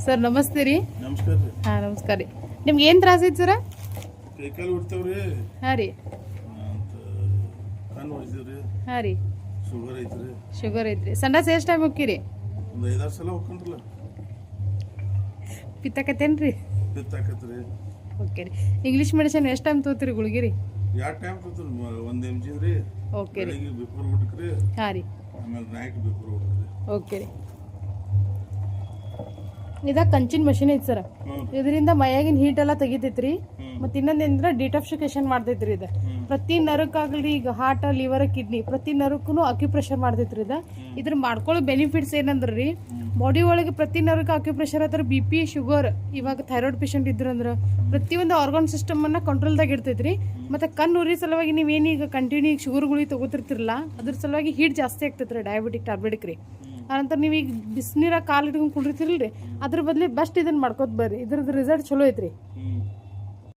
Sir ನಮಸ್ತೆ ರೀ. ನಮಸ್ಕಾರ ರೀ. ಹಾಂ ನಮಸ್ಕಾರ ರೀ. ನಿಮ್ಗೆ ಏನು ತ್ರಾಸ ಐತಿ ಸರ? ಕೈಕಾಲು ಬಿಡ್ತಾವ್ರಿ. ಹಾಂ ರೀ. ಕಣ್ಣು ಹೊಡಿತೀವ್ರಿ. ಹಾಂ ರೀ. ಶುಗರ್ ಐತ್ರಿ. ಶುಗರ್ ಐತ್ರಿ. ಸಂಡಾಸ್ ಎಷ್ಟು ಟೈಮ್ ಹೋಗ್ತೀರಿ? ಒಂದು 5-6 ಸಲ ಹೋಗ್ಕೊಂಡ್ರಲ್ಲ. ಪಿತ್ತಕತ್ತೇನು ರೀ? ಬಿತ್ತಾಕತ್ರಿ. ಓಕೆ ರೀ. ಇಂಗ್ಲೀಷ್ ಮೆಡಿಸಿನ್ ಎಷ್ಟು ಟೈಮ್ ತೊಗೋತೀರಿ ಗುಳಿಗೆ ರೀ? 2 ಟೈಮ್ ಕೊಡ್ತೀರಿ. 1 mg ರೀ. ಓಕೆ ರೀ. ಬೆಳಿಗ್ಗೆ ಬಿಫೋರ್ ಊಟಕ್ರಿ. ಹಾಂ ರೀ. ಆಮೇಲೆ ನೈಟ್ ಬಿಫೋರ್ ಊಟಕ್ರಿ. ಓಕೆ ರೀ. ಇದ ಕಂಚಿನ ಮಷಿನ್ ಐತಿ ಸರ್. ಇದರಿಂದ ಮೈಯಾಗಿನ ಹೀಟ್ ಎಲ್ಲ ತೆಗಿತೈತ್ರಿ. ಮತ್ತೆ ಇನ್ನೊಂದೇಂದ್ರ ಡಿಟಾಕ್ಸಿಫಿಕೇಶನ್ ಮಾಡ್ತೈತ್ರಿ ಇದು. ಪ್ರತಿ ನರಕ್ಕಾಗಲಿ, ಈಗ ಹಾರ್ಟ್, ಲಿವರ್, ಕಿಡ್ನಿ ಪ್ರತಿ ನರಕ್ಕೂ ಅಕ್ಯುಪ್ರೆಷರ್ ಮಾಡ್ತೈತ್ರಿ ಇದು. ಇದ್ರ ಮಾಡ್ಕೊಳ್ಳೋ ಬೆನಿಫಿಟ್ಸ್ ಏನಂದ್ರಿ, ಬಾಡಿ ಒಳಗೆ ಪ್ರತಿ ನರಕ್ಕೆ ಅಕ್ಯುಪ್ರೆಷರ್ ಆದ್ರೆ BP, ಶುಗರ್, ಇವಾಗ ಥೈರಾಯ್ಡ್ ಪೇಷಂಟ್ ಇದ್ರಂದ್ರೆ ಪ್ರತಿಯೊಂದು ಆರ್ಗಾನ್ ಸಿಸ್ಟಮ್ ಅನ್ನ ಕಂಟ್ರೋಲ್ದಾಗ ಇಡ್ತೈತ್ರಿ. ಮತ್ತೆ ಕಣ್ಣು ಉರಿ ಸಲುವಾಗಿ ನೀವೇನೀಗ ಕಂಟಿನ್ಯೂ ಈಗ ಶುಗರ್ ಗುಳಿ ತಗೋತಿರ್ತಿರಲ್ಲ, ಅದ್ರ ಸಲುವಾಗಿ ಹೀಟ್ ಜಾಸ್ತಿ ಆಗ್ತೈತ್ರಿ. ಡಯಾಬಿಟಿಕ್ ರೀ. ಅನಂತರ ನೀವೀಗ ಬಿಸಿನೀರಾಗ ಕಾಲು ಇಟ್ಕೊಂಡು ಕುಡಿರ್ತಿರಲ್ರಿ, ಅದ್ರ ಬದಲಿ ಬೆಸ್ಟ್ ಇದನ್ನ ಮಾಡ್ಕೋತ ಬರ್ರಿ. ಇದ್ರದ್ದು ರಿಸಲ್ಟ್ ಚಲೋ ಐತ್ರಿ.